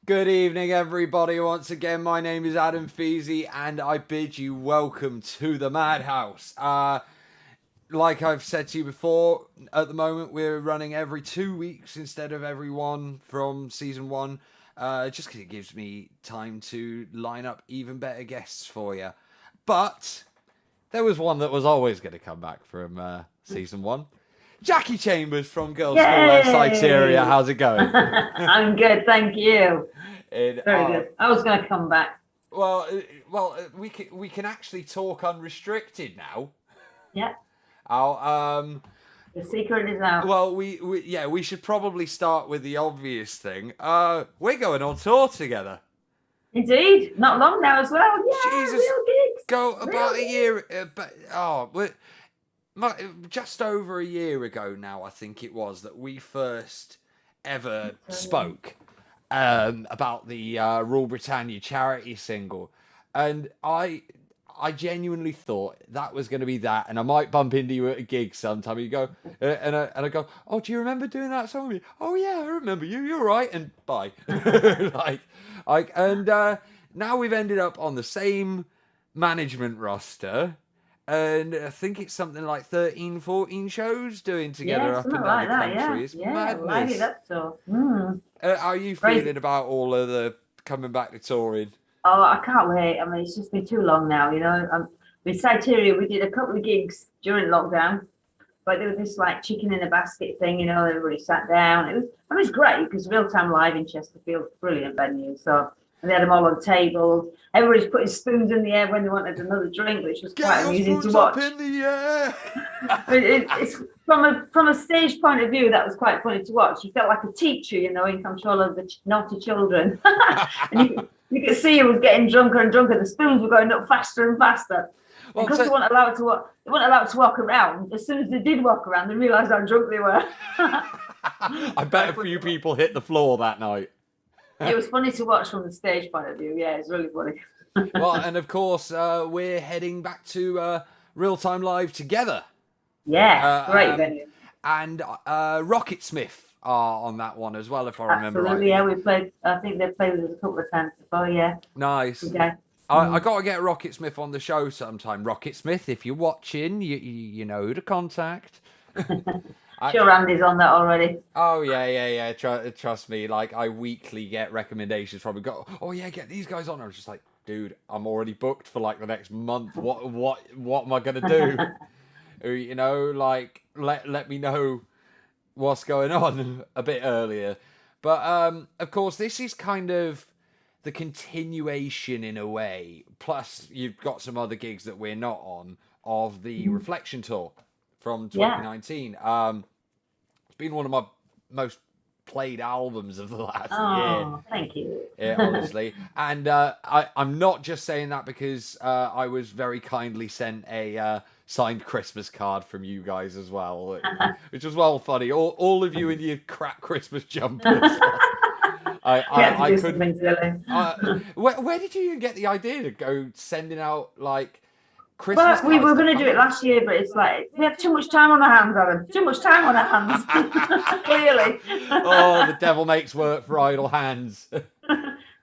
Good evening, everybody. Once again, my name is Adam Feasy, and I bid you welcome to the Madhouse. Like I've said to you before, at the moment we're running every 2 weeks instead of every one from season one, just because it gives me time to line up even better guests for you. But there was one that was always going to come back from season one. Jackie Chambers from Girls' School at SYTERIA. How's it going? I'm good, thank you. Very good. I was going to come back. Well, we can actually talk unrestricted now. Yeah. The secret is out. Well, we should probably start with the obvious thing. We're going on tour together. Indeed, not long now as well. Yeah, Jesus, real gigs. Go about a year, just over a year ago now, I think it was, that we first ever spoke about the Rule Britannia charity single, and I genuinely thought that was going to be that, and I might bump into you at a gig sometime. You go, and I go, oh, do you remember doing that song with me? Oh yeah, I remember you. You're right, and bye. Now we've ended up on the same management roster. And I think it's something like 13, 14 shows doing together up and down the country. It's madness. How are you feeling about all of the coming back to touring? Oh, I can't wait. I mean, it's just been too long now, you know. With SYTERIA, we did a couple of gigs during lockdown, but there was this like chicken in a basket thing, you know. Everybody sat down. It was great because Real Time Live in Chesterfield, brilliant venue. So. And they had them all on tables. Everybody's putting spoons in the air when they wanted another drink, which was quite amusing to watch. Up in the air. It's from a stage point of view, that was quite funny to watch. You felt like a teacher, you know, in control of the naughty children. And you could see who was getting drunker and drunker. The spoons were going up faster and faster. Well, because they weren't allowed to walk around. As soon as they did walk around, they realised how drunk they were. I bet a few people hit the floor that night. It was funny to watch from the stage point of view. Yeah, it's really funny. Well, and of course, we're heading back to Real Time Live together. Yeah, great venue. And Rocketsmith are on that one as well, if I remember right. Absolutely, yeah. We played. I think they've played with us a couple of times before. Yeah. Nice. Okay. I got to get Rocketsmith on the show sometime. Rocketsmith, if you're watching, you know who to contact. Sure, Andy's on that already. Oh yeah. Trust me. Like I weekly get recommendations from him. Go, oh yeah, get these guys on. I was just like, dude, I'm already booked for like the next month. What am I gonna do? You know, like let me know what's going on a bit earlier. But of course, this is kind of the continuation in a way. Plus, you've got some other gigs that we're not on of the Reflection Tour from 2019. It's been one of my most played albums of the last year. Oh, thank you. Yeah, honestly. And I'm not just saying that because I was very kindly sent a signed Christmas card from you guys as well, which was well funny. All of you in your crap Christmas jumpers. I couldn't. Where did you even get the idea to go sending out like Christmas? Well, we were going to do it last year, but it's like we have too much time on our hands, Alan. Too much time on our hands. Clearly. Oh, the devil makes work for idle hands.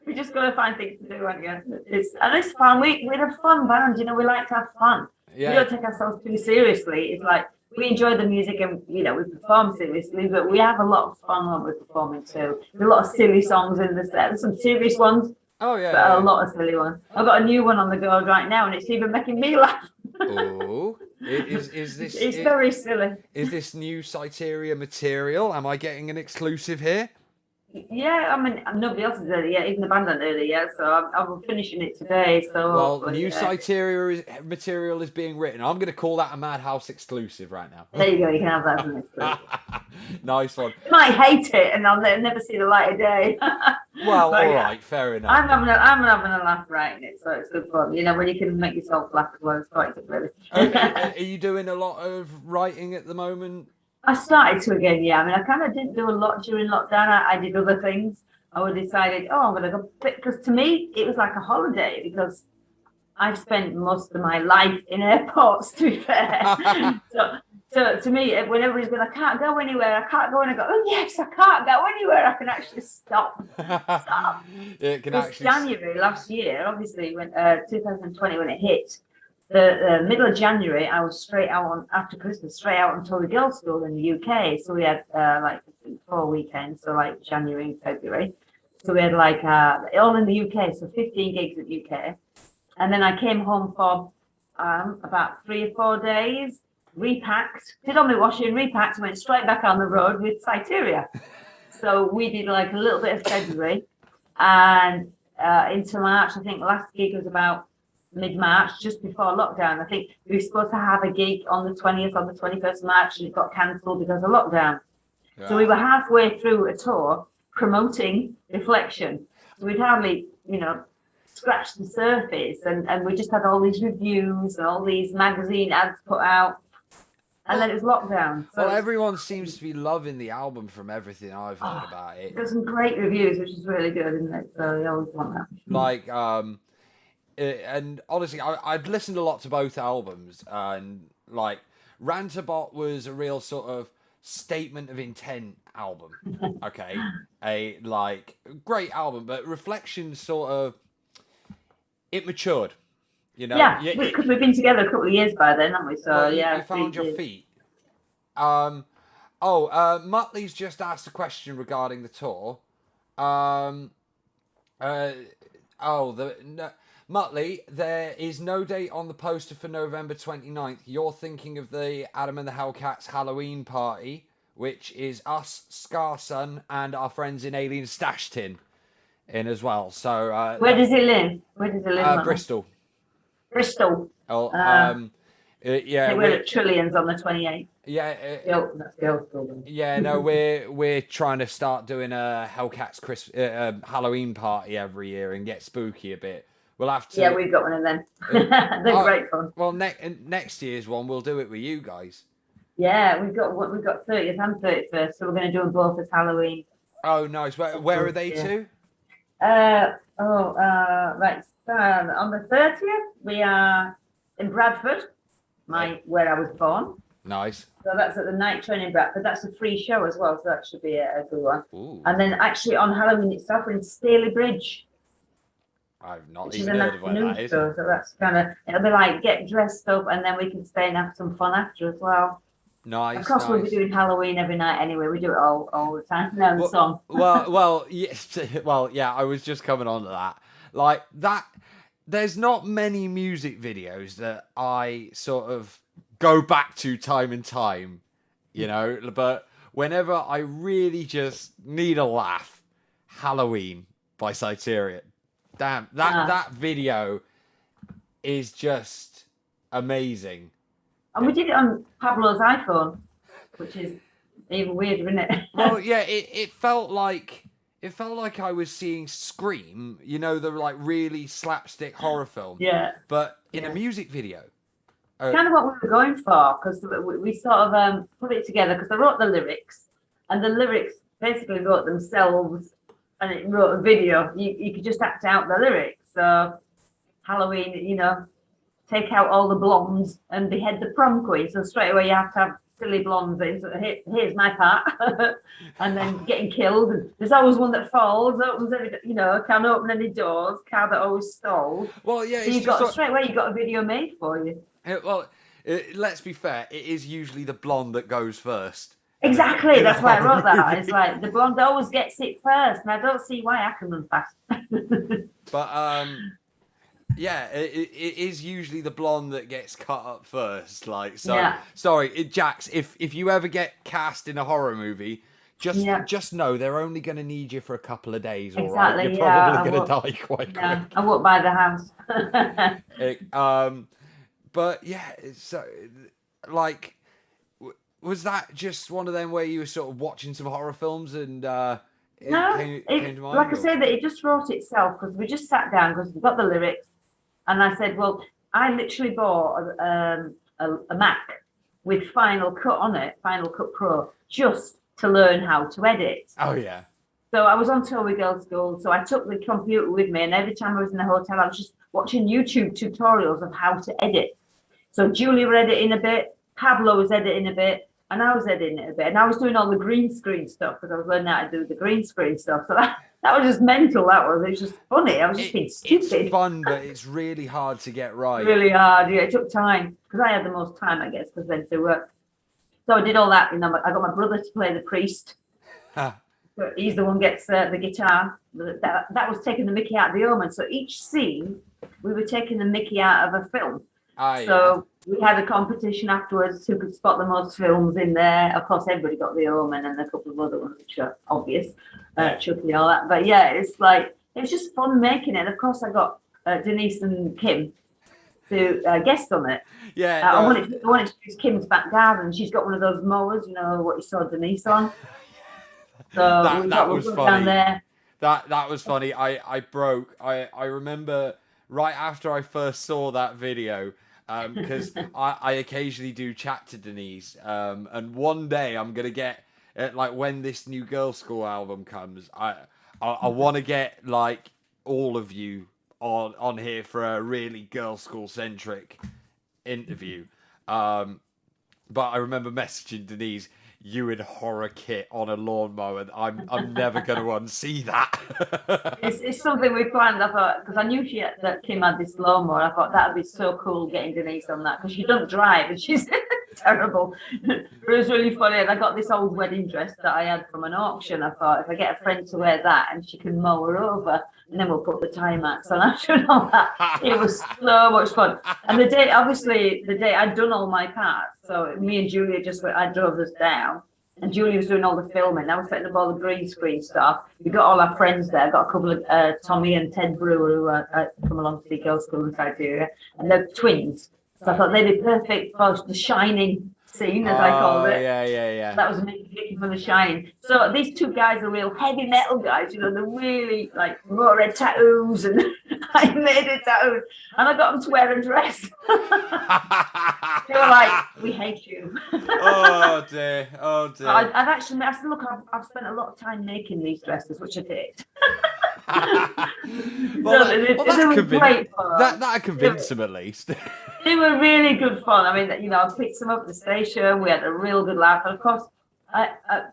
We just got to find things to do, aren't you? It's fun. We're a fun band, you know. We like to have fun. Yeah. We don't take ourselves too seriously. It's like we enjoy the music and, you know, we perform seriously, but we have a lot of fun when we're performing too. There's a lot of silly songs in the set. There's some serious ones. Oh yeah, but a lot of silly ones. I've got a new one on the go right now, and it's even making me laugh. Oh, is this? It's very silly. Is this new SYTERIA material? Am I getting an exclusive here? Yeah, I mean, nobody else has heard it yet. Even the band hasn't heard it yet, so I'm finishing it today. So well, new SYTERIA material is being written. I'm going to call that a Madhouse exclusive right now. There you go. You can have that as an exclusive. Nice one. You might hate it, and I'll never see the light of day. Well, all right, fair enough. I'm having a laugh writing it, so it's good fun. You know, when you can make yourself laugh as well, it's quite good, really. Okay. Are you doing a lot of writing at the moment? I started to again, yeah. I mean, I kind of didn't do a lot during lockdown. I did other things. I decided, I'm going to go, because to me, it was like a holiday because I've spent most of my life in airports, to be fair. So to me, when everybody's going, I can't go anywhere, I can't go, and I go, oh yes, I can't go anywhere. I can actually stop. Stop. It can Because actually. January last year, obviously, when 2020 when it hit, the middle of January, I was straight out on after Christmas, straight out on tour with Girlschool in the UK. So we had like 4 weekends, so like January and February. So we had like all in the UK, so 15 gigs in the UK, and then I came home for about 3 or 4 days. Repacked, did all my washing, repacked, went straight back on the road with Syteria. So we did like a little bit of February and into March. I think the last gig was about mid-March, just before lockdown. I think we were supposed to have a gig on the 20th, on the 21st of March, and it got cancelled because of lockdown. Yeah. So we were halfway through a tour promoting Reflection. So we'd hardly, scratched the surface, and we just had all these reviews and all these magazine ads put out. And then it was lockdown. So well, everyone seems to be loving the album from everything I've heard about it. There's some great reviews, which is really good, isn't it? So you always want that. Like, and honestly, I've listened a lot to both albums, and like, Rantabot was a real sort of statement of intent album. Okay, a like great album, but Reflection sort of it matured. Yeah, because we've been together a couple of years by then, haven't we? So well, yeah, you found your feet. Muttley's just asked a question regarding the tour. Muttley, there is no date on the poster for November 29th. You're thinking of the Adam and the Hellcats Halloween party, which is us, Scarson, and our friends in Alien Stash Tin in as well. So where does he live? Where does he live? Bristol. Bristol. Oh, yeah. They were at Trillions on the 28th. Yeah. That's Girlschool. Yeah, no, we're trying to start doing a Hellcats Halloween party every year and get spooky a bit. We'll have to. Yeah, we've got one of them. They're great fun. Well, next year's one, we'll do it with you guys. Yeah, we've got 30th and 31st, so we're going to do them both as Halloween. Oh, nice. Where are they to? Right. On the 30th, we are in Bradford, where I was born. Nice. So that's at the Night Train in Bradford. That's a free show as well, so that should be a good one. Ooh. And then actually on Halloween itself, we're in Staley Bridge. I've not even heard of where that is. Show, so that's it'll be like get dressed up, and then we can stay and have some fun after as well. Nice. Of course, we'll be doing Halloween every night anyway. We do it all the time. No, the song. Yes. Well, yeah. I was just coming on to that. Like that. There's not many music videos that I sort of go back to time and time, But whenever I really just need a laugh, Halloween by Syteria. Damn, that video is just amazing. And we did it on Pablo's iPhone, which is even weirder, isn't it? Well, yeah, it felt like I was seeing Scream, the like really slapstick horror film. Yeah. But in a music video. Kind of what we were going for, because we sort of put it together, because I wrote the lyrics, and the lyrics basically wrote themselves, and it wrote a video. You could just act out the lyrics. So Halloween, take out all the blondes and behead the prom queen. So straight away you have to have silly blondes in. So here's my part. And then getting killed. And there's always one that falls, opens can't open any doors, car that always stalls. Well, yeah. So straight away you got a video made for you. Let's be fair. It is usually the blonde that goes first. Exactly. That's why I wrote that. It's like the blonde always gets it first, and I don't see why I can run fast. But yeah, it is usually the blonde that gets cut up first. Like, so yeah. Sorry, Jax. If you ever get cast in a horror movie, just know they're only going to need you for a couple of days. Exactly. All right, you're probably going to die quite quick. I won't buy the house. But yeah, so like, was that just one of them where you were sort of watching some horror films and came to mind? Like I said, that it just wrote itself, because we just sat down because we got the lyrics, and I said, well, I literally bought a Mac with Final Cut on it, Final Cut Pro, just to learn how to edit. Oh yeah. So I was on tour with Girlschool, so I took the computer with me, and every time I was in the hotel, I was just watching YouTube tutorials of how to edit. So Julie were editing a bit, Pablo was editing a bit, and I was editing it a bit, and I was doing all the green screen stuff because I was learning how to do the green screen stuff. So that was just mental. It was just funny. I was just being stupid. It's fun, but it's really hard to get right. Really hard. Yeah, it took time because I had the most time, I guess, because then to work. So I did all that. You know, I got my brother to play the priest. He's the one gets the guitar. That was taking the Mickey out of the omen. So each scene, we were taking the Mickey out of a film. So we had a competition afterwards who could spot the most films in there. Of course, everybody got the omen and a couple of other ones which are obvious, Chucky and all that. But yeah, it's like it was just fun making it. And of course, I got Denise and Kim to guest on it. Yeah, I wanted to use Kim's back garden. She's got one of those mowers, you know, what you saw Denise on. So that was funny. Down there. That was funny. I remember right after I first saw that video, because I occasionally do chat to Denise, and one day I'm gonna get like when this new Girls' School album comes, I want to get like all of you on here for a really Girls' School centric interview. But I remember messaging Denise, you in horror kit on a lawnmower. I'm never going to unsee that. It's something we planned. I thought, because I knew that Kim had this lawnmower. I thought that would be so cool getting Denise on that, because she doesn't drive and she's terrible. But it was really funny. And I got this old wedding dress that I had from an auction. I thought, if I get a friend to wear that and she can mow her over, and then we'll put the tie mats on after and all that. It was so much fun. And the day I'd done all my parts. So me and Julia I drove us down. And Julia was doing all the filming. I was setting up all the green screen stuff. We got all our friends there. Got a couple of Tommy and Ted Brewer who come along to see Girls' School in SYTERIA. And they're twins. So I thought they'd be perfect for the Shining scene, as I called it. Yeah. That was Mickey from The Shining. So these two guys are real heavy metal guys, you know, they're really like Motorhead tattoos and I made it tattoos. And I got them to wear a dress. They were like, we hate you. Oh dear. I said, look, I've spent a lot of time making these dresses, which I did. That convinced them at least. They were really good fun. I mean, you know, I picked them up at the station. We had a real good laugh. And of course,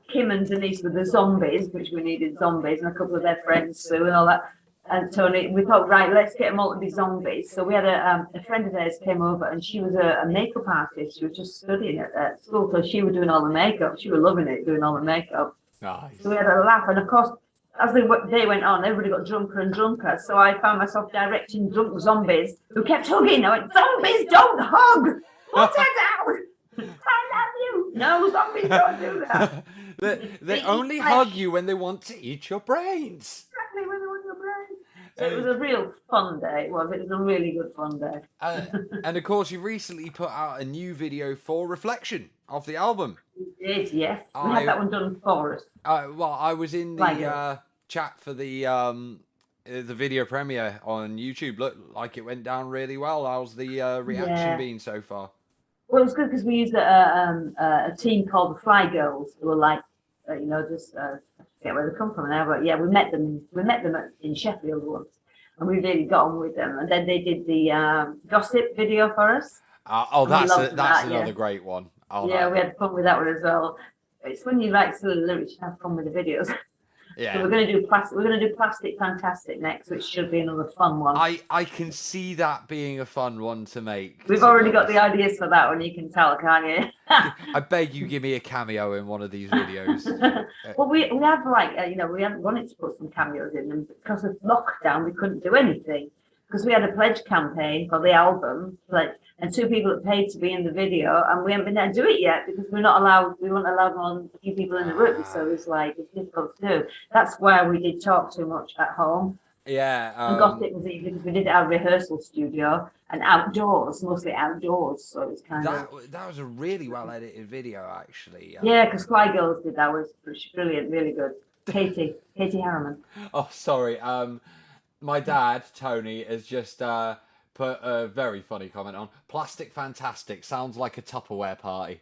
Kim and Denise were the zombies, which we needed zombies, and a couple of their friends, Sue and all that. And Tony, we thought, right, let's get them all to be zombies. So we had a friend of theirs came over, and she was a makeup artist. She was just studying at school, so she was doing all the makeup. She was loving it, doing all the makeup. Nice. So we had a laugh, and of course, as the day went on, everybody got drunker and drunker. So I found myself directing drunk zombies who kept hugging. I went, zombies don't hug! Put it down! I love you! No, zombies don't do that. They only hug you when they want to eat your brains. Exactly, when they want your brains. So it was a real fun day. It was a really good fun day. And of course, you recently put out a new video for Reflection of the album. We did, yes. We had that one done for us. Well, I was in the chat for the video premiere on YouTube. Looked like it went down really well. How's the reaction been so far? Well, it was good because we used a team called the Fly Girls, who were like, you know, just I forget where they come from now, but yeah, we met them in Sheffield once, and we really got on with them. And then they did the gossip video for us. That's another great one. We had fun with that one as well. It's when you write silly lyrics, you have fun with the videos. Yeah. So we're going to do Plastic Fantastic next, which should be another fun one. I can see that being a fun one to make. We've already got the ideas for that one, you can tell, can't you? I beg you, give me a cameo in one of these videos. Well, we have we haven't wanted to put some cameos in them because of lockdown. We couldn't do anything because we had a pledge campaign for the album, and 2 people that paid to be in the video, and we haven't been able to do it yet because we weren't allowed more than a few people in the room, so it's difficult to do. That's why we did talk too much at home. Yeah. And Gothic was easy because we did our rehearsal studio and outdoors, mostly outdoors, so it's kind of... That was a really well-edited video, actually. Yeah, because Fly Girls did that, was brilliant, really good. Katie Harriman. Oh, sorry. My dad, Tony, has just... put a very funny comment on. Plastic Fantastic sounds like a Tupperware party.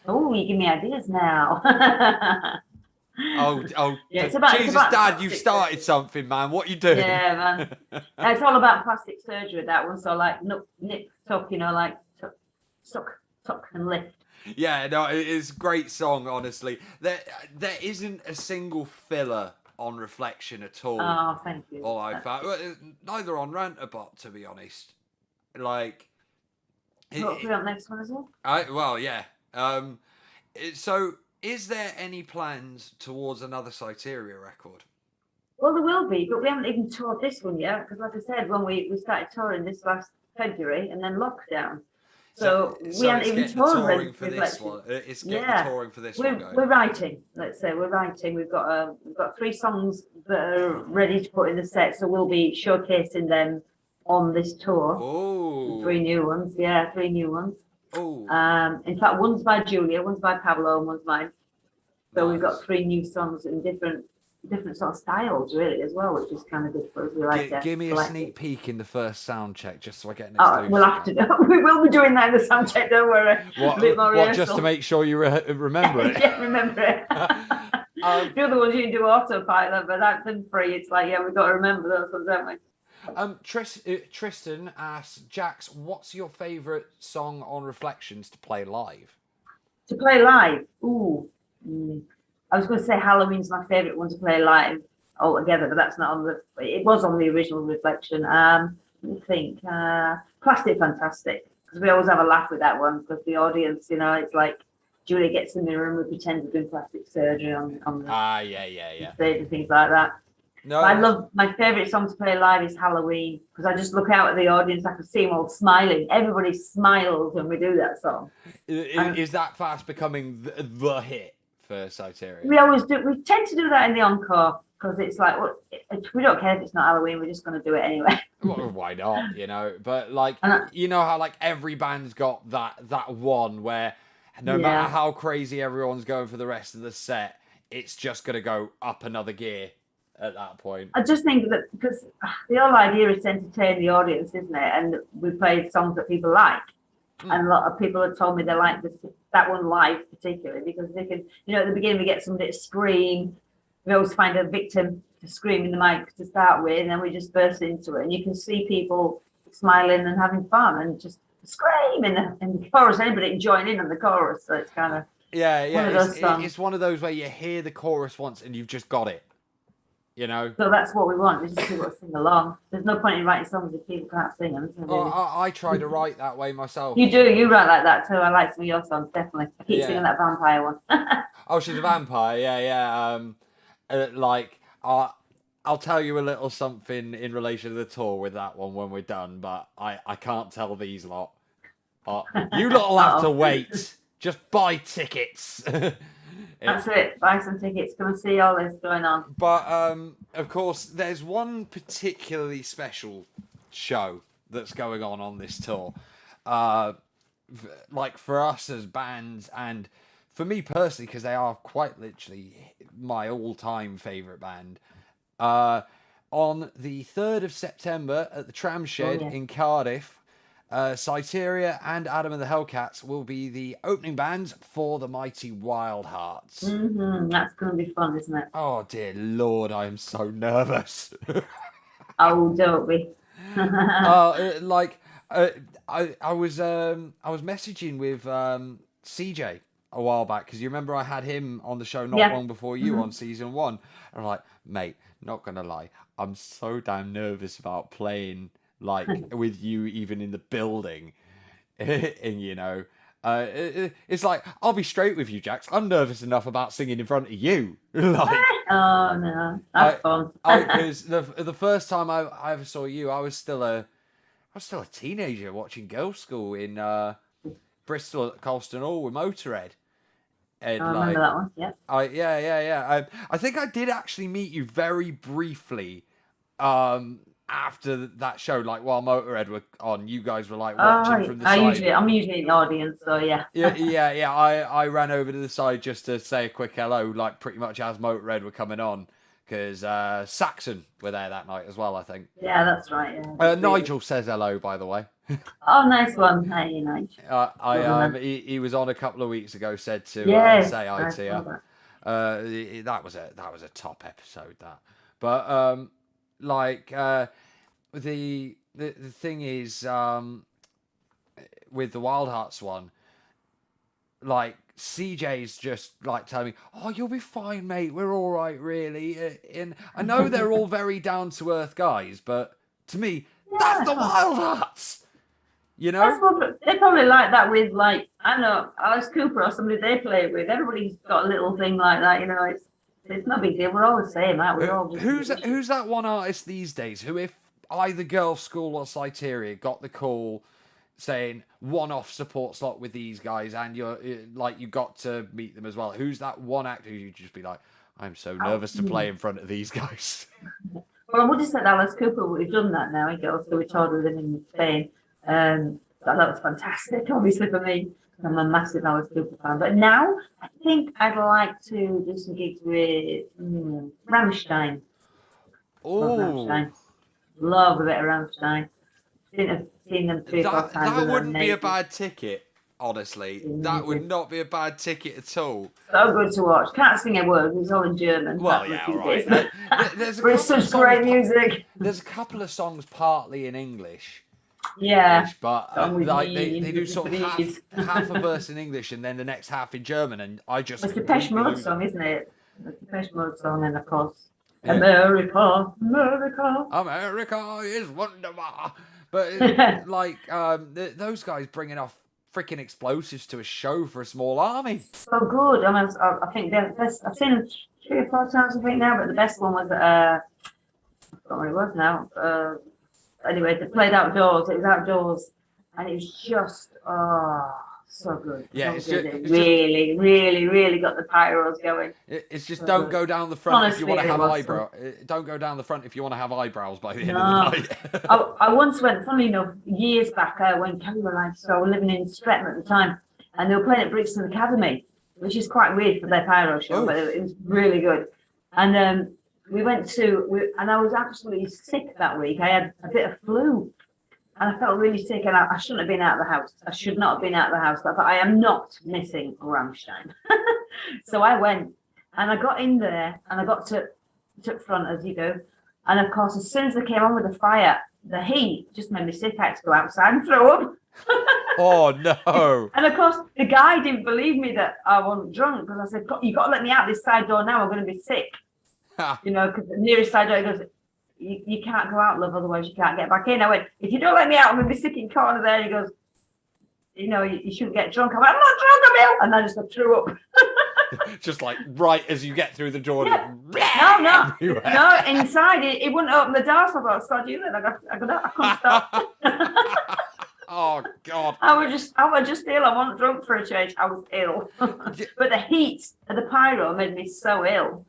Oh, you give me ideas now. Yeah, Jesus, Dad, you've started something, man. What you doing? Yeah, man. It's all about plastic surgery, that one. So like nip tuck, you know, like suck and lift. Yeah, no, it's a great song, honestly. There isn't a single filler on Reflection at all. Oh, thank you. All I found, neither on Rantabot, to be honest. Like, Hopefully on next one as well. well, yeah. So, is there any plans towards another Syteria record? Well, there will be, but we haven't even toured this one yet because, like I said, when we started touring this last February and then lockdown. So we haven't even touring for this one. It's getting the touring for this one. We're writing. Let's say we're writing. We've got 3 songs that are ready to put in the set, so we'll be showcasing them on this tour. Oh, 3 new ones. Yeah, 3 new ones. Oh. In fact, one's by Julia, one's by Pablo, and one's mine. So we've got 3 new songs in different sort of styles, really, as well, which is kind of good for us. We like give me a sneak peek in the first sound check, just so I get an exclusive. We'll have to. We will be doing that in the sound check. Don't worry. What just to make sure you remember it? Yeah, remember it. The other ones you can do autopilot, but that's been free. It's like, yeah, we've got to remember those ones, don't we? Tristan asks, Jax, what's your favourite song on Reflections to play live? To play live? Ooh. I was going to say Halloween's my favourite one to play live altogether, but that's not on the. It was on the original Reflection. Let me think. Plastic Fantastic, because we always have a laugh with that one because the audience, you know, it's like Julia gets the mirror and we pretend we're doing plastic surgery on the stage and things like that. No, I love my favourite song to play live is Halloween because I just look out at the audience. I can see them all smiling. Everybody smiles when we do that song. Is that fast becoming the hit for Syteria? We always do. We tend to do that in the encore because it's like, well, we don't care if it's not Halloween. We're just going to do it anyway. Well, why not? You know, but like, you know how like every band's got that one where no matter how crazy everyone's going for the rest of the set, it's just going to go up another gear at that point. I just think that because the whole idea is to entertain the audience, isn't it? And we play songs that people like. And a lot of people have told me they like that one live particularly because they can, you know, at the beginning we get somebody to scream. We always find a victim to scream in the mic to start with, and then we just burst into it. And you can see people smiling and having fun and just scream in the chorus. Anybody can join in on the chorus, so it's kind of it's one of those where you hear the chorus once and you've just got it. You know, so that's what we want. We just people to sing along. There's no point in writing songs if people can't sing them. I try to write that way myself. You do. You write like that too. I like some of your songs definitely. I keep singing that vampire one. Oh, she's a vampire. Yeah. Like I'll tell you a little something in relation to the tour with that one when we're done, but I can't tell these lot. You lot will have to wait. Just buy tickets. That's it. Buy some tickets. Come and see all this going on. But of course, there's one particularly special show that's going on this tour. Like for us as bands, and for me personally, because they are quite literally my all-time favourite band. On the 3rd of September at the Tram Shed in Cardiff, Syteria and Adam and the Hellcats will be the opening bands for the Mighty Wild Hearts. That's going to be fun, isn't it? Oh dear Lord, I am so nervous. Oh, don't be. I was messaging with CJ a while back because you remember I had him on the show not long before you on season 1. And I'm like, mate, not gonna lie, I'm so damn nervous about playing like with you even in the building. And you know, it's like, I'll be straight with you, Jax. I'm nervous enough about singing in front of you. Like, oh no, that's fun. Because the first time I ever saw you, I was still a teenager watching Girls' School in Bristol at Colston Hall with Motorhead. And I remember that one. Yeah. I think I did actually meet you very briefly. After that show, like while Motorhead were on, you guys were like watching from the side. I'm usually in the audience, so yeah. I ran over to the side just to say a quick hello, like pretty much as Motorhead were coming on, because Saxon were there that night as well, I think. Yeah, that's right. Yeah. Nigel says hello, by the way. Oh, nice one. Hey, Nigel. He was on a couple of weeks ago. Said to say hi to you. That was a top episode. That, but the thing is, with the Wild Hearts one, like CJ's just like telling me, "Oh, you'll be fine, mate. We're all right, really." And I know they're all very down to earth guys, but to me, that's the Wild Hearts. You know, they probably like that with, like, I don't know, Alice Cooper or somebody they play with. Everybody's got a little thing like that, you know. It's no big deal. We're all the same, aren't we? We're all just who's that one artist these days who, if either Girlschool or Syteria got the call saying one-off support slot with these guys, and you're like, you got to meet them as well. Who's that one actor who you'd just be like, I'm so nervous to play in front of these guys? Well, I would have said Alice Cooper would have done that now. He goes, so we toured with him in Spain. That was fantastic, obviously, for me. I'm a massive Alice Cooper fan. But now, I think I'd like to do some gigs with Rammstein. Oh, Love a bit of Rammstein. I've seen them 3 or 4 times. That wouldn't be a bad ticket, honestly. That would not be a bad ticket at all. So good to watch. Can't sing a word. It's all in German. Well, yeah, all right. There's such great music. There's a couple of songs partly in English. Yeah. But like they do sort of half a verse in English and then the next half in German, and I just... It's the Depeche Mode song, isn't it? The Depeche Mode song, and of course, America, America. America is wonderful. But like those guys bringing off freaking explosives to a show for a small army. So good. I mean, I think I've seen them 3 or 4 times, I think now, but the best one was I forgot what it was now. Anyway, they played outdoors. It was outdoors, and it was just so good. Yeah, so it's really got the pyros going. It's just don't go down the front if you want to have eyebrows. Don't go down the front if you want to have eyebrows by the end of the night. I once went, funny enough, years back when Kelly were like, so I was living in Streatham at the time, and they were playing at Brixton Academy, which is quite weird for their pyro show, but it was really good. And we went and I was absolutely sick that week. I had a bit of flu, and I felt really sick, and I shouldn't have been out of the house. I should not have been out of the house. I thought, I am not missing Rammstein. So I went, and I got in there, and I got to front, as you do. And of course, as soon as they came on with the fire, the heat just made me sick. I had to go outside and throw up. Oh, no. And of course, the guy didn't believe me that I wasn't drunk, because I said, "You got to let me out this side door now. I'm going to be sick." You know, because the nearest side door, he goes, you can't go out, love, otherwise you can't get back in. I went, "If you don't let me out, I'm going to be sick in corner there." He goes, "You know, you shouldn't get drunk." I went, "I'm not drunk, I'm ill." And I just threw up. Just like right as you get through the door. Yeah. No, inside it wouldn't open the door, so I thought, "Start doing it." I couldn't stop. Oh God! I was just ill. I wasn't drunk for a change. I was ill. But the heat of the pyro made me so ill.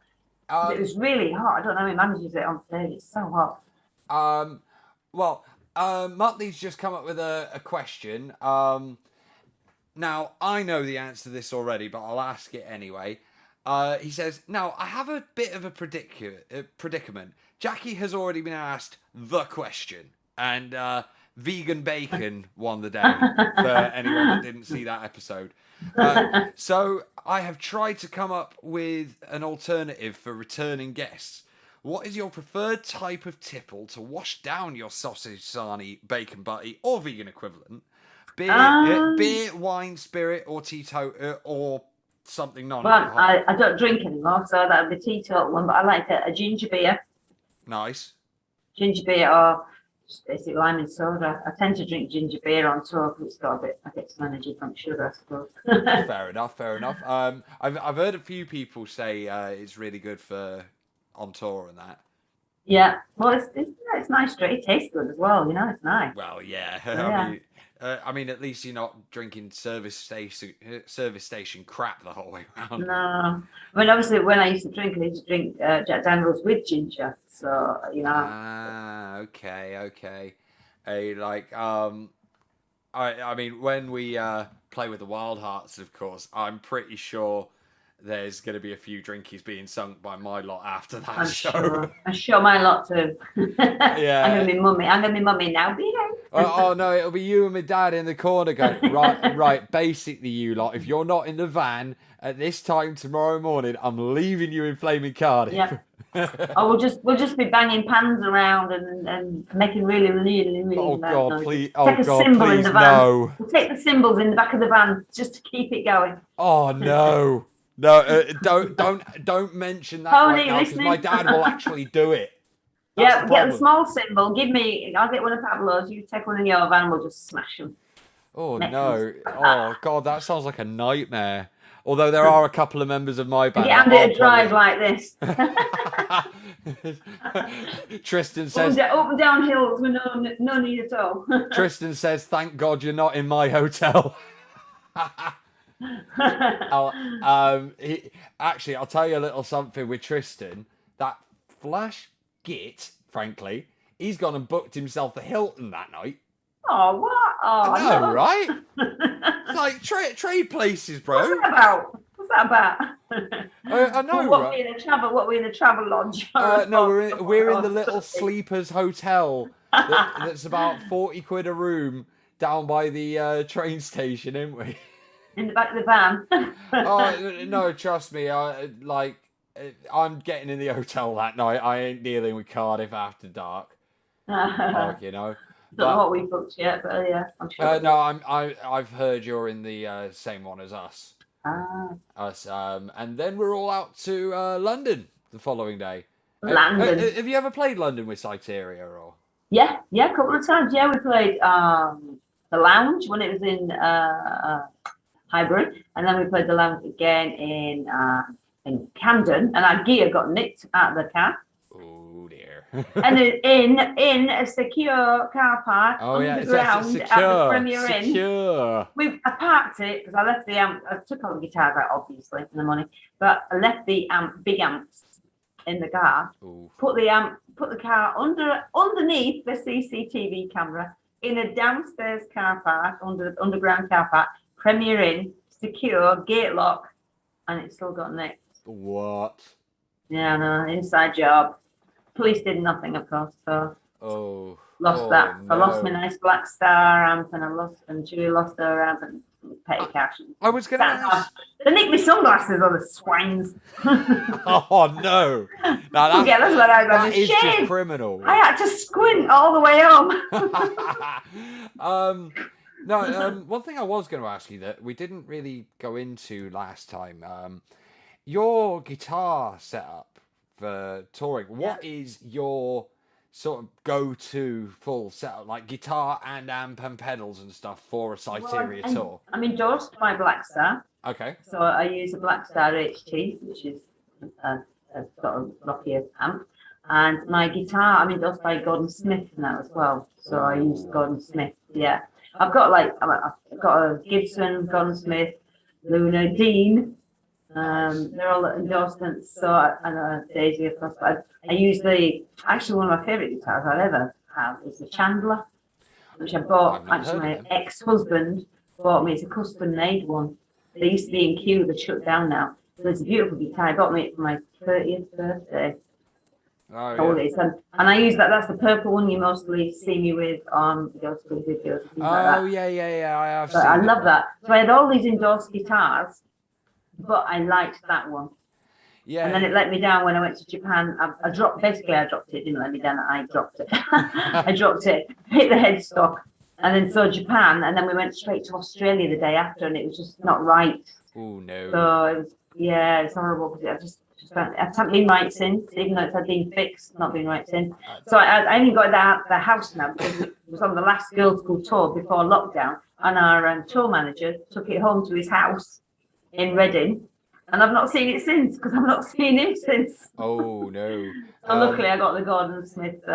It was really hot. I don't know how he manages it on stage. It's so hot. Well, Muttley's just come up with a question. Now, I know the answer to this already, but I'll ask it anyway. He says, "Now, I have a bit of a predicament. Jackie has already been asked the question, and vegan bacon won the day for anyone that didn't see that episode. So I have tried to come up with an alternative for returning guests. What is your preferred type of tipple to wash down your sausage, sarnie, bacon butty, or vegan equivalent? Beer, wine, spirit, or teetotal, or something non-alcoholic?" Well, I don't drink anymore, so that would be teetotal one, but I like a ginger beer. Nice. Ginger beer or just basic lime and soda. I tend to drink ginger beer on tour because it's got I get some energy from sugar, I suppose. Fair enough. I've heard a few people say it's really good for on tour and that. Yeah, well, it's nice. It tastes good as well. You know, it's nice. Well, yeah. Yeah. I mean, at least you're not drinking service station crap the whole way around. No, I mean, obviously, when I used to drink Jack Daniels with ginger. So you know. Ah, okay. Hey, like, I mean, when we play with the Wild Hearts, of course, I'm pretty sure there's going to be a few drinkies being sunk by my lot after that show. I'm sure my lot too. Yeah. I'm gonna be mummy now. Behave. Oh no, it'll be you and my dad in the corner going, right. Basically, you lot, if you're not in the van at this time tomorrow morning, I'm leaving you in flaming Cardiff. Yeah. Oh, we'll just be banging pans around and making really Oh loud God, noises. please! Take Oh a God, cymbal in please the van. no! We'll take the cymbals in the back of the van just to keep it going. Oh no, no! Don't mention that Tony, right now because my dad will actually do it. That's the Get the problem. small cymbal. Give me. I'll get one of Pablo's. You take one in your van. We'll just smash them. Oh Next no! one. Oh God, that sounds like a nightmare. Although there are a couple of members of my band. Get Andy to drive like this. Tristan says. Up and down hills with no need at all. Tristan says, "Thank God you're not in my hotel." Actually, I'll tell you a little something with Tristan. That flash git, frankly, he's gone and booked himself the Hilton that night. Oh, what? Oh, I know, no. right? It's like trade places, bro. What's that about? What's that about? I know, What right? we in a travel lodge? No, we're in the little sleepers hotel that's about 40 quid a room down by the train station, ain't we? In the back of the van. Oh no, trust me. I'm getting in the hotel that night. I ain't dealing with Cardiff after dark. You know. Don't know what we booked yet, but yeah, I'm sure. No, I've heard you're in the same one as us. Us, and then we're all out to London the following day. London. Have you ever played London with Syteria or? Yeah, a couple of times. Yeah, we played the Lounge when it was in Highbury, and then we played the Lounge again in Camden, and our gear got nicked out of the car. Oh dear. And in a secure car park underground at the Premier Inn. I parked it because I left the amp. I took all the guitars out, obviously, in the morning, but I left the big amps in the car. Ooh. Put the car underneath the CCTV camera in a downstairs car park, underground car park, Premier Inn, secure, gate lock, and it still got nicked. What? Yeah, no, inside job. Police did nothing, of course, so lost that. No. I lost my nice Black Star amp, and Julie lost her amp and petty cash. I was gonna ask. They nicked me sunglasses on the swines. Oh no! Now that's what I got. That is just criminal. I had to squint all the way home. No, one thing I was going to ask you that we didn't really go into last time. Your guitar setup for touring. What is your sort of go-to full setup, like guitar and amp and pedals and stuff for a Syteria tour? I'm endorsed by Black Star. Okay. So I use a Black Star HT, which is a sort of rockier amp. And my guitar, I'm endorsed by Gordon Smith now as well. So I use Gordon Smith. Yeah. I've got a Gibson, Gordon Smith, Luna, Dean. They're all endorsements. So I Daisy, of course. But I use actually one of my favourite guitars I've ever had is the Chandler, which I bought. Actually, my ex-husband bought me. It's a custom-made one. They used to be in Kew. They're shut down now. So it's a beautiful guitar. I bought me it for my 30th birthday. Oh, yeah. And I use that. That's the purple one you mostly see me with on GIRLSCHOOL videos. Yeah. I have. I love that. So I had all these endorsed guitars, but I liked that one. Yeah. And then it let me down when I went to Japan. I dropped it. It didn't let me down. I dropped it. I dropped it. Hit the headstock, and then saw Japan, and then we went straight to Australia the day after, and it was just not right. Oh no. So it was, it's horrible because it hasn't been right since, even though it had been fixed, not been right since. So I only got the house now because it was on the last girls' school tour before lockdown, and our tour manager took it home to his house in Reading, and I've not seen it since because I've not seen him since. Oh no. So luckily I got the Gordon Smith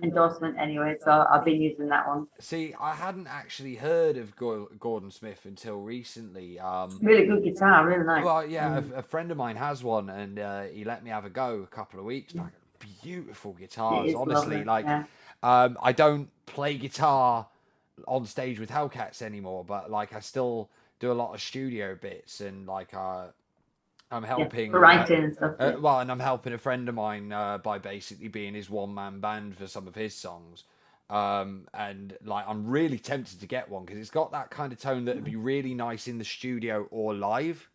endorsement anyway, so I've been using that one. See, I hadn't actually heard of Gordon Smith until recently. Really good guitar, really nice. Well, yeah, a friend of mine has one, and he let me have a go a couple of weeks back. Beautiful guitars, honestly. Lovely, I don't play guitar on stage with HELLCATS anymore, but like I still do a lot of studio bits, and like I'm helping for writing and stuff. and I'm helping a friend of mine by basically being his one-man band for some of his songs. And like I'm really tempted to get one because it's got that kind of tone that would be really nice in the studio or live.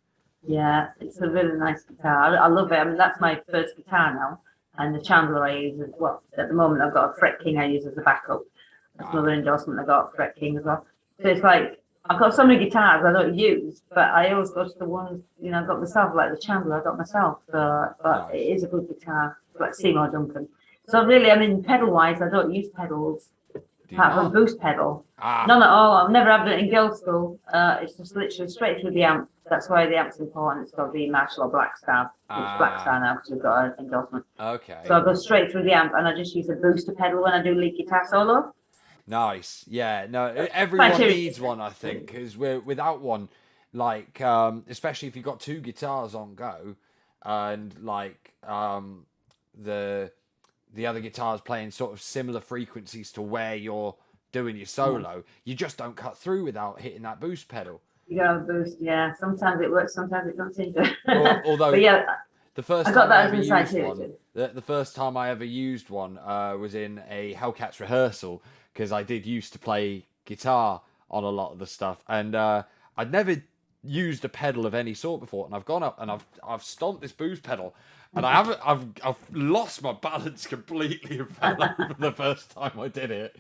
Yeah, it's a really nice guitar. I love it. I mean, that's my first guitar now, and the Chandler I use as well. At the moment, I've got a Fret King I use as a backup. That's another endorsement. I got Fret King as well. So it's like I've got so many guitars I don't use, but I always go to the ones I got myself, like the Chandler I got myself. So, but it is a good guitar, like Seymour Duncan. So really, I mean, pedal wise, I don't use pedals. Apart from boost pedal. None at all. I've never had it in girls' school. It's just literally straight through the amp. That's why the amp's important. It's got to be Marshall or Black Star. It's Black Star now because we've got an endorsement. Okay. So I go straight through the amp and I just use a booster pedal when I do lead guitar solo. Nice. Yeah. No, everyone needs one, I think, because without one, like, especially if you've got two guitars on go, and like the other guitars playing sort of similar frequencies to where you're doing your solo, you just don't cut through without hitting that boost pedal. You got a boost, yeah. Sometimes it works, sometimes it don't seem to. Although, but yeah, the first time I ever used one, the first time I ever used one was in a HELLCATS rehearsal because I did used to play guitar on a lot of the stuff, and I'd never used a pedal of any sort before, and I've gone up and I've stomped this boost pedal. And I've lost my balance completely and fell over the first time I did it.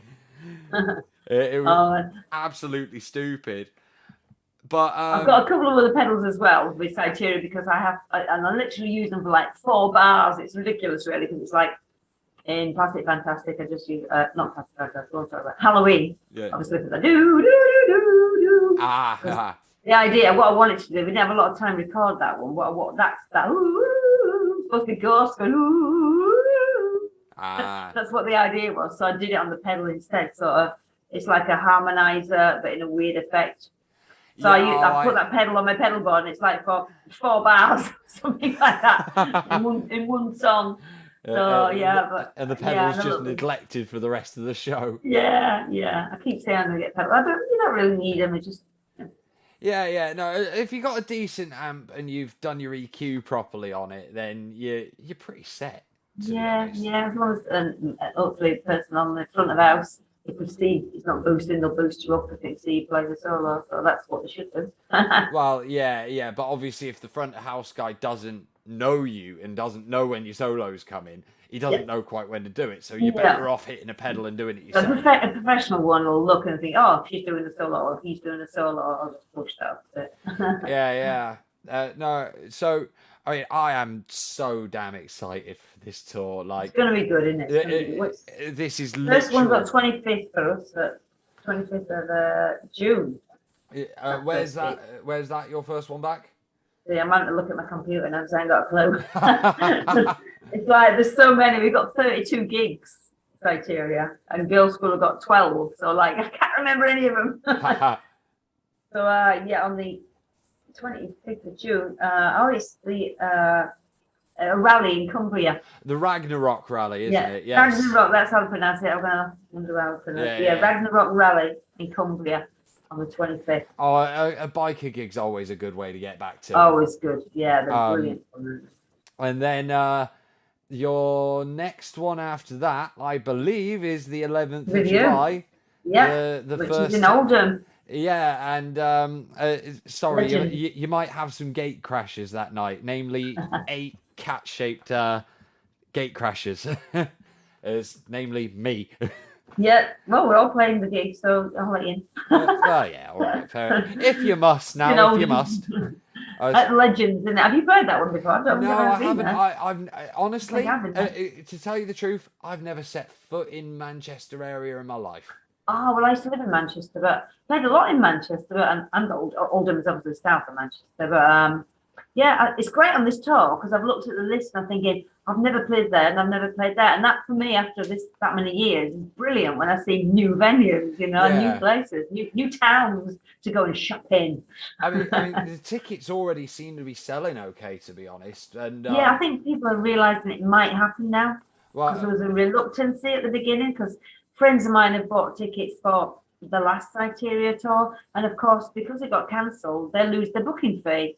It was absolutely stupid. But I've got a couple of other pedals as well with Syteria because I literally use them for like 4 bars. It's ridiculous, really, because it's like in Plastic Fantastic. I just use not Plastic Fantastic. What about Halloween? Yeah. Obviously, it's like do do do do do. The idea, what I wanted to do, we didn't have a lot of time to record that one. What that's that. Supposed to be ghost going, ooh. That's what the idea was. So I did it on the pedal instead. Sort of, it's like a harmonizer, but in a weird effect. So I put that pedal on my pedal board, and it's like for 4 bars, something like that, in one song. So and the pedal's just neglected for the rest of the show. Yeah. I keep saying I'm gonna get pedal. You don't really need them. It's just. Yeah. No, if you got a decent amp and you've done your EQ properly on it, then you're pretty set. Yeah. As long as hopefully the person on the front of the house, if Steve is not boosting, they'll boost you up if Steve plays a solo. So that's what they should do. Well, yeah. But obviously, if the front of house guy doesn't know you and doesn't know when your solos come in, he doesn't know quite when to do it. So you're better off hitting a pedal and doing it yourself. A professional one will look and think, oh, she's doing a solo, or he's doing a solo, I'll just push that. Yeah. No, so I mean, I am so damn excited for this tour. Like, it's going to be good, isn't it? This is first one's got 25th for us, 25th of June. Where's that? Your first one back? Yeah, I'm having to look at my computer now because I ain't got a clue. It's like there's so many. We've got 32 gigs, Syteria, and Girls' School have got 12. So like I can't remember any of them. So on the 25th of June, it's the rally in Cumbria. The Ragnarok rally, isn't it? Yes. Ragnarok. That's how to pronounce it. I'm gonna wonder how to pronounce it. Yeah, Ragnarok rally in Cumbria. On the 25th. Oh, a biker gig's always a good way to get back to. Always good. Yeah, they're brilliant. And then your next one after that, I believe, is the 11th of July. Yeah, which is in Oldham. Yeah, and sorry, you might have some gate crashes that night, namely 8 cat-shaped gate crashes. Namely me. Yeah, well, we're all playing the gig, so I'll let you in. Well, yeah, all right, fair. If you must, now, if you must. Legends, isn't it? Have you played that one before? I haven't. I've honestly, to tell you the truth, I've never set foot in Manchester area in my life. Oh, well, I used to live in Manchester, but played a lot in Manchester, and Oldham is obviously south of Manchester, but it's great on this tour because I've looked at the list and I'm thinking I've never played there and I've never played that, and that for me after that many years is brilliant when I see new venues, new places, new towns to go and shop in. I mean the tickets already seem to be selling okay, to be honest, and I think people are realising it might happen now because there was a reluctancy at the beginning because friends of mine have bought tickets for the last Syteria tour, and of course because it got cancelled they lose their booking fee.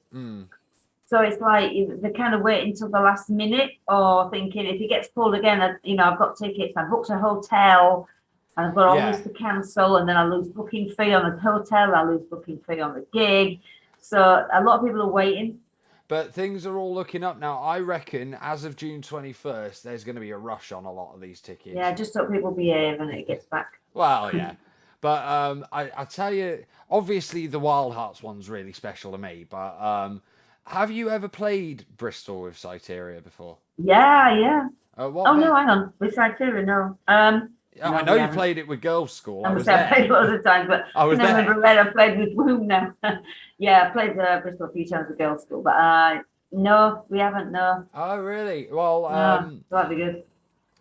So it's like they kind of wait until the last minute or thinking if it gets pulled again, I've got tickets, I've booked a hotel. And I've got all Yeah. this to cancel, and then I lose booking fee on the hotel, I lose booking fee on the gig. So a lot of people are waiting. But things are all looking up now. I reckon as of June 21st, there's going to be a rush on a lot of these tickets. Yeah, just so people behave and it gets back. Well, yeah. But I tell you, obviously the Wild Hearts one's really special to me. But have you ever played Bristol with Syteria before? Yeah. What Oh, no, hang on. With Syteria, no. I know you played it with Girls' School. I was I played there. loads of times, but I was I there. remember where I played with whom now. Yeah, I played Bristol a few times with Girls' School, but no, we haven't, no. Oh, really? Well, No, that'd be good.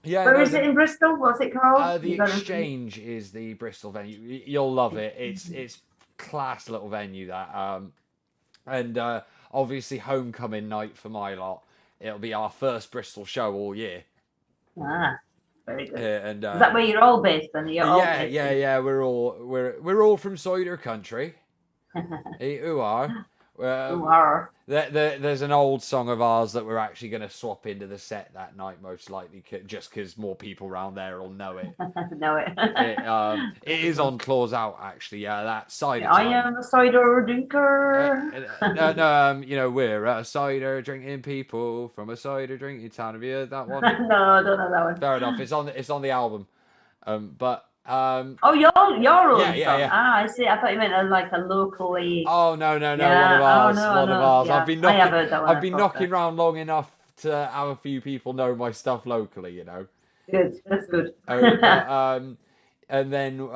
yeah. Where is it in Bristol? What's it called? The Exchange is the Bristol venue. You'll love it. It's class little venue that. And obviously homecoming night for my lot. It'll be our first Bristol show all year. Ah, very good. And Is that where you're all based then? Yeah. We're all from cider country. Who are? Who are? There's an old song of ours that we're actually going to swap into the set that night, most likely, just because more people around there will know it. Know it. It is on Claws Out, actually. Yeah, that cider. I am a cider drinker. No, we're cider drinking people from a cider drinking town. Have you heard that one? No, I don't know that one. Fair enough. It's on the album. Oh, your own song. Yeah. Ah, I see. I thought you meant like a locally. Oh no, Yeah. one of ours. Oh, no, one of ours. yeah. I've been I have knocking. heard that one. I've been knocking around long enough to have a few people know my stuff locally. Good. That's good. And then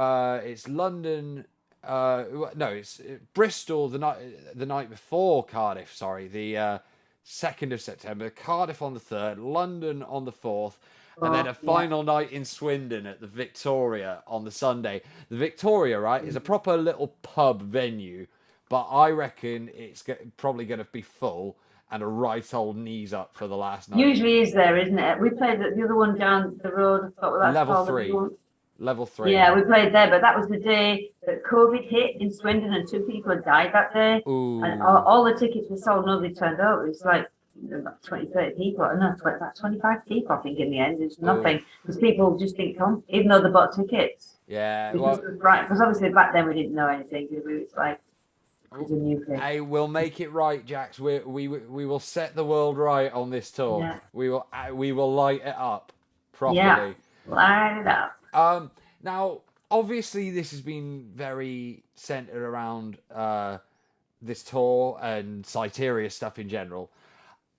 it's London. No, it's Bristol the night before Cardiff. Sorry, the 2nd of September. Cardiff on the 3rd. London on the 4th. And then a final night in Swindon at the Victoria on the Sunday. The Victoria, right, is a proper little pub venue, but I reckon it's probably going to be full and a right old knees up for the last night. Usually is there, isn't it? We played the other one down the road. I thought Level 3. Level 3. Yeah, we played there, but that was the day that COVID hit in Swindon and 2 people had died that day. Ooh. And all the tickets were sold, nobody turned up. It was like about 20, 30 people. No, about 25 people, I think, in the end. It's nothing. Because people just didn't come, even though they bought tickets. Yeah. Because obviously back then we didn't know anything. It's like, it's a new thing. Hey, we'll make it right, Jax. We will set the world right on this tour. Yeah. We will light it up properly. Yeah, light it up. Now, obviously, this has been very centered around this tour and Syteria stuff in general.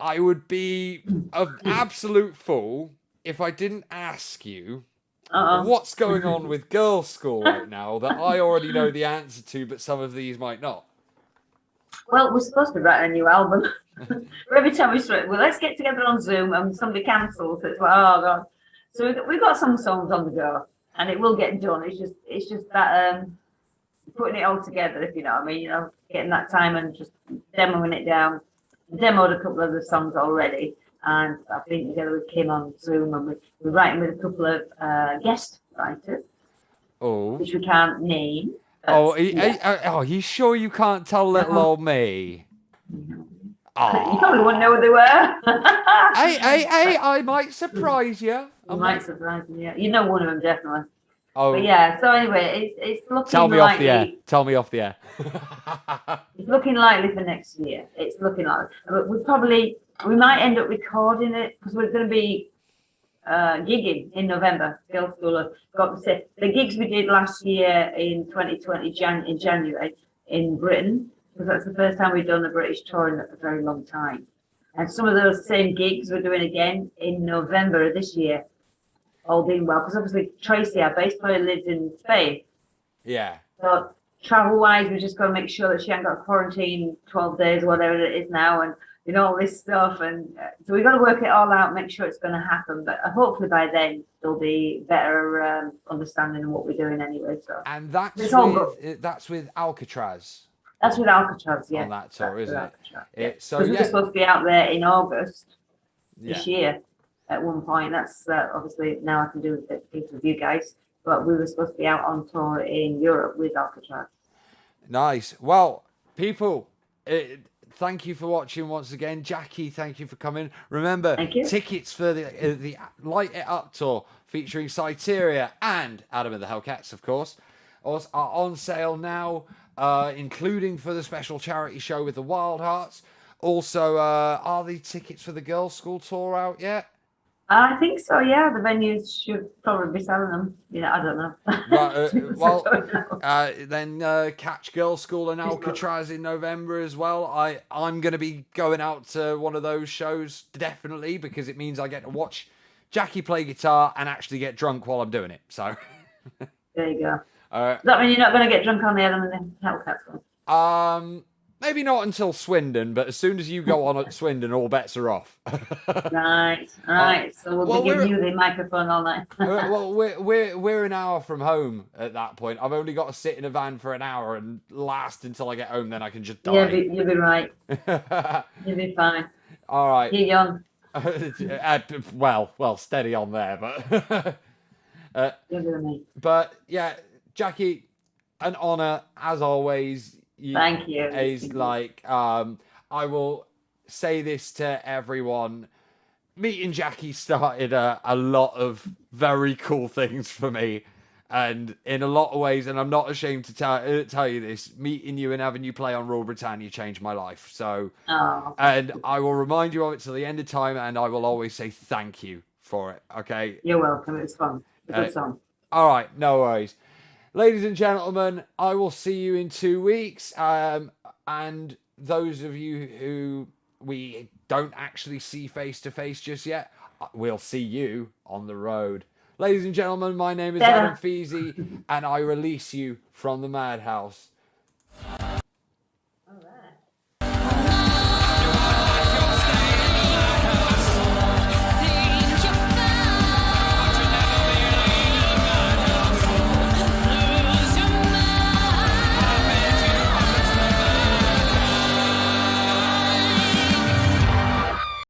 I would be an absolute fool if I didn't ask you what's going on with Girls' School right now that I already know the answer to, but some of these might not. Well, we're supposed to write a new album. Every time we start, well, let's get together on Zoom, and somebody cancels. It's like, oh god. So we've got some songs on the go, and it will get done. It's just that putting it all together, if you know what I mean. Getting that time and just demoing it down. Demoed a couple of the songs already, and I've been together with Kim on Zoom, and we're writing with a couple of guest writers, which we can't name. Are you sure you can't tell little old me? You probably wouldn't know who they were. hey, I might surprise you. Might surprise you. Yeah. You know one of them definitely. Oh, but yeah. So anyway, it's looking. Tell me likely, off the air. Tell me off the air. It's looking likely for next year. It's looking likely. But we might end up recording it because we're going to be gigging in November. Girls' School have got to say the gigs we did last year in 2020 in January in Britain, because that's the first time we've done the British tour in a very long time. And some of those same gigs we're doing again in November of this year. All being well, because obviously Tracy, our bass player, lives in Spain. Yeah. So travel-wise, we just got to make sure that she hasn't got quarantine 12 days or whatever it is now, and all this stuff. And so we've got to work it all out, make sure it's going to happen. But hopefully by then there'll be better understanding of what we're doing anyway. So and that's with Alcatraz. That's with Alcatraz, yeah. On that tour, isn't it? Yeah. So we're supposed to be out there in August this year. At one point, that's obviously now I can do it with you guys, but we were supposed to be out on tour in Europe with Alcatraz. Nice. Well, people, thank you for watching once again. Jackie, thank you for coming. Remember, Thank you. tickets for the Light It Up tour featuring Syteria and Adam and the Hellcats, of course, are on sale now, including for the special charity show with the Wild Hearts. Also, are the tickets for the Girls' School tour out yet? I think so, yeah. The venues should probably be selling them. I don't know. Right, well, I don't know. then catch Girls' School in Alcatraz in November as well. I'm going to be going out to one of those shows, definitely, because it means I get to watch Jackie play guitar and actually get drunk while I'm doing it. So There you go. Does that mean you're not going to get drunk on the Adam and the Hellcats one? maybe not until Swindon, but as soon as you go on at Swindon, all bets are off. Right. So we'll be giving you the microphone all night. Well, we're an hour from home at that point. I've only got to sit in a van for an hour and last until I get home. Then I can just die. Yeah, you'll be right. You'll be fine. All right. You're young. well, steady on there, but You'll be with me. but yeah, Jackie, an honor as always. Thank you. Is like I will say this to everyone. Meeting Jackie started a lot of very cool things for me, and in a lot of ways, and I'm not ashamed to tell you this, meeting you and having you play on Rule Britannia changed my life. So, and I will remind you of it till the end of time, and I will always say thank you for it. Okay? You're welcome. It was fun. It's a good song. All right, no worries. Ladies and gentlemen, I will see you in 2 weeks. And those of you who we don't actually see face to face just yet, we'll see you on the road. Ladies and gentlemen, my name is Adam Feasy, and I release you from the madhouse.